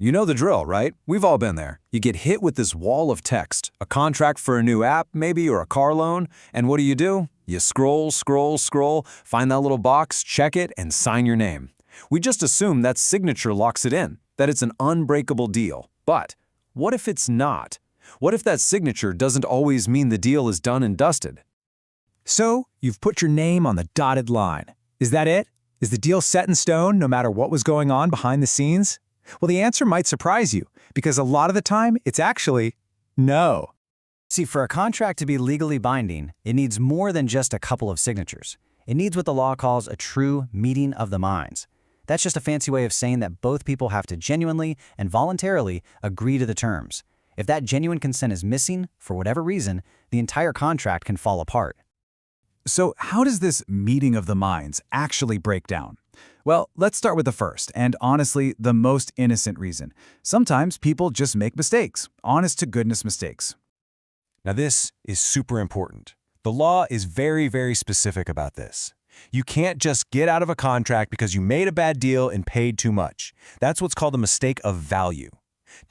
You know the drill, right? We've all been there. You get hit with this wall of text, a contract for a new app, maybe, or a car loan, and what do? You scroll, scroll, scroll, find that little box, check it, and sign your name. We just assume that signature locks it in, that it's an unbreakable deal. But what if it's not? What if that signature doesn't always mean the deal is done and dusted? So, you've put your name on the dotted line. Is that it? Is the deal set in stone no matter what was going on behind the scenes? Well, the answer might surprise you, because a lot of the time, it's actually no. See, for a contract to be legally binding, it needs more than just a couple of signatures. It needs what the law calls a true meeting of the minds. That's just a fancy way of saying that both people have to genuinely and voluntarily agree to the terms. If that genuine consent is missing, for whatever reason, the entire contract can fall apart. So how does this meeting of the minds actually break down? Well, let's start with the first, and honestly, the most innocent reason. Sometimes people just make mistakes, honest-to-goodness mistakes. Now this is super important. The law is very, very specific about this. You can't just get out of a contract because you made a bad deal and paid too much. That's what's called a mistake of value.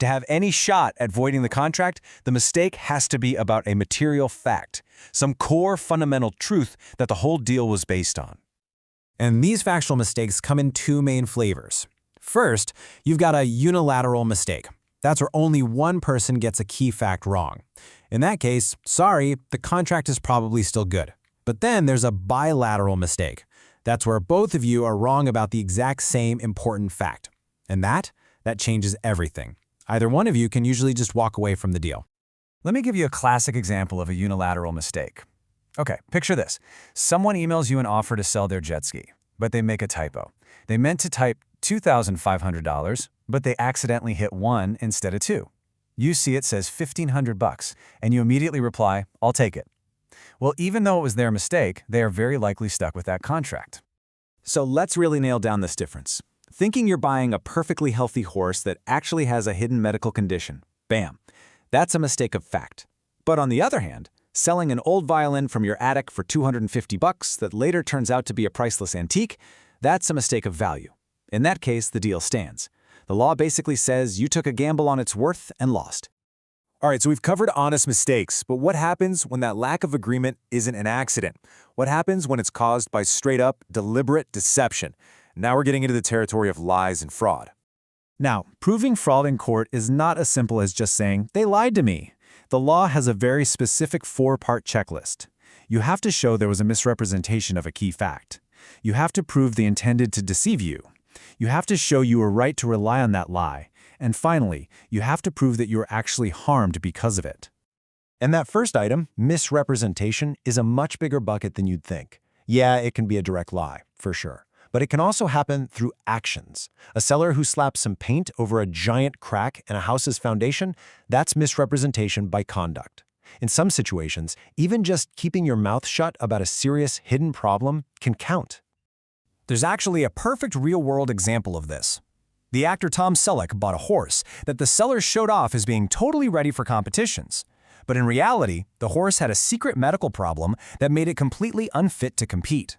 To have any shot at voiding the contract, the mistake has to be about a material fact, some core fundamental truth that the whole deal was based on. And these factual mistakes come in two main flavors. First, you've got a unilateral mistake. That's where only one person gets a key fact wrong. In that case, sorry, the contract is probably still good. But then there's a bilateral mistake. That's where both of you are wrong about the exact same important fact. And that changes everything. Either one of you can usually just walk away from the deal. Let me give you a classic example of a unilateral mistake. Okay, picture this. Someone emails you an offer to sell their jet ski, but they make a typo. They meant to type $2,500, but they accidentally hit 1 instead of 2. You see it says $1,500, and you immediately reply, "I'll take it." Well, even though it was their mistake, they are very likely stuck with that contract. So let's really nail down this difference. Thinking you're buying a perfectly healthy horse that actually has a hidden medical condition. Bam. That's a mistake of fact. But on the other hand, selling an old violin from your attic for $250 that later turns out to be a priceless antique, that's a mistake of value. In that case, the deal stands. The law basically says you took a gamble on its worth and lost. All right, so we've covered honest mistakes, but what happens when that lack of agreement isn't an accident? What happens when it's caused by straight-up, deliberate deception? Now we're getting into the territory of lies and fraud. Now, proving fraud in court is not as simple as just saying, "They lied to me." The law has a very specific 4-part checklist. You have to show there was a misrepresentation of a key fact. You have to prove they intended to deceive you. You have to show you were right to rely on that lie. And finally, you have to prove that you were actually harmed because of it. And that first item, misrepresentation, is a much bigger bucket than you'd think. Yeah, it can be a direct lie, for sure. But it can also happen through actions. A seller who slaps some paint over a giant crack in a house's foundation, that's misrepresentation by conduct. In some situations, even just keeping your mouth shut about a serious hidden problem can count. There's actually a perfect real-world example of this. The actor Tom Selleck bought a horse that the seller showed off as being totally ready for competitions. But in reality, the horse had a secret medical problem that made it completely unfit to compete.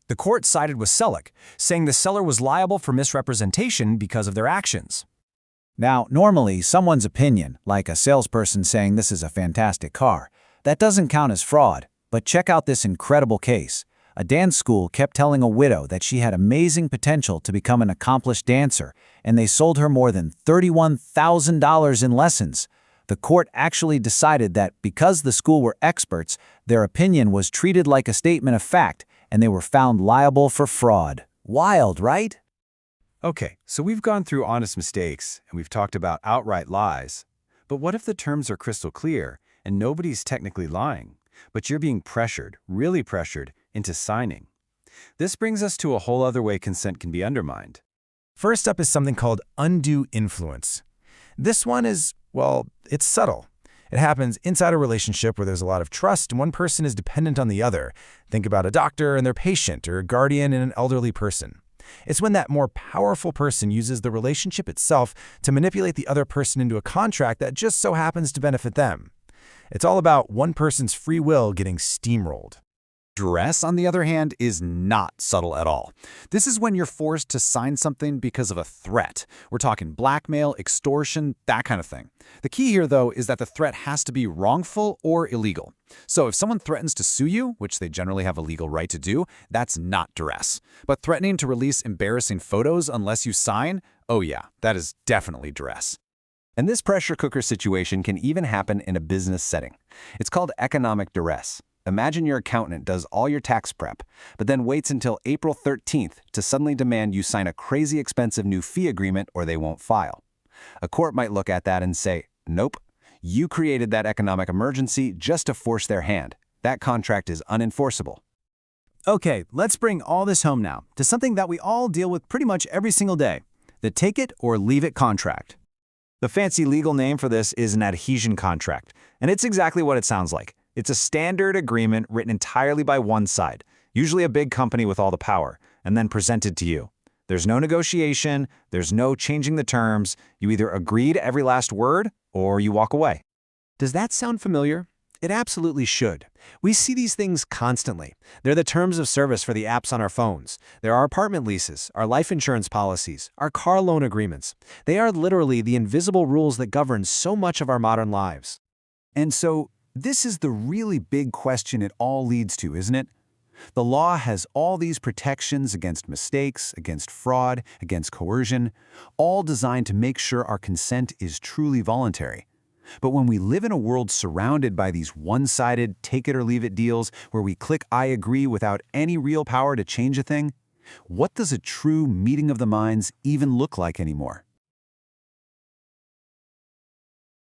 The court sided with Selleck, saying the seller was liable for misrepresentation because of their actions. Now, normally, someone's opinion, like a salesperson saying this is a fantastic car, that doesn't count as fraud. But check out this incredible case. A dance school kept telling a widow that she had amazing potential to become an accomplished dancer, and they sold her more than $31,000 in lessons. The court actually decided that because the school were experts, their opinion was treated like a statement of fact, and they were found liable for fraud. Wild, right? Okay, so we've gone through honest mistakes, and we've talked about outright lies. But what if the terms are crystal clear, and nobody's technically lying, but you're being pressured, really pressured, into signing? This brings us to a whole other way consent can be undermined. First up is something called undue influence. This one is, well, it's subtle. It happens inside a relationship where there's a lot of trust and one person is dependent on the other. Think about a doctor and their patient, or a guardian and an elderly person. It's when that more powerful person uses the relationship itself to manipulate the other person into a contract that just so happens to benefit them. It's all about one person's free will getting steamrolled. Duress, on the other hand, is not subtle at all. This is when you're forced to sign something because of a threat. We're talking blackmail, extortion, that kind of thing. The key here, though, is that the threat has to be wrongful or illegal. So if someone threatens to sue you, which they generally have a legal right to do, that's not duress. But threatening to release embarrassing photos unless you sign, oh yeah, that is definitely duress. And this pressure cooker situation can even happen in a business setting. It's called economic duress. Imagine your accountant does all your tax prep, but then waits until April 13th to suddenly demand you sign a crazy expensive new fee agreement or they won't file. A court might look at that and say, nope, you created that economic emergency just to force their hand. That contract is unenforceable. Okay, let's bring all this home now to something that we all deal with pretty much every single day, the take it or leave it contract. The fancy legal name for this is an adhesion contract, and it's exactly what it sounds like. It's a standard agreement written entirely by one side, usually a big company with all the power, and then presented to you. There's no negotiation, there's no changing the terms. You either agree to every last word or you walk away. Does that sound familiar? It absolutely should. We see these things constantly. They're the terms of service for the apps on our phones. They're our apartment leases, our life insurance policies, our car loan agreements. They are literally the invisible rules that govern so much of our modern lives. And so, this is the really big question it all leads to, isn't it? The law has all these protections against mistakes, against fraud, against coercion, all designed to make sure our consent is truly voluntary. But when we live in a world surrounded by these one-sided take-it-or-leave-it deals where we click I agree without any real power to change a thing, what does a true meeting of the minds even look like anymore?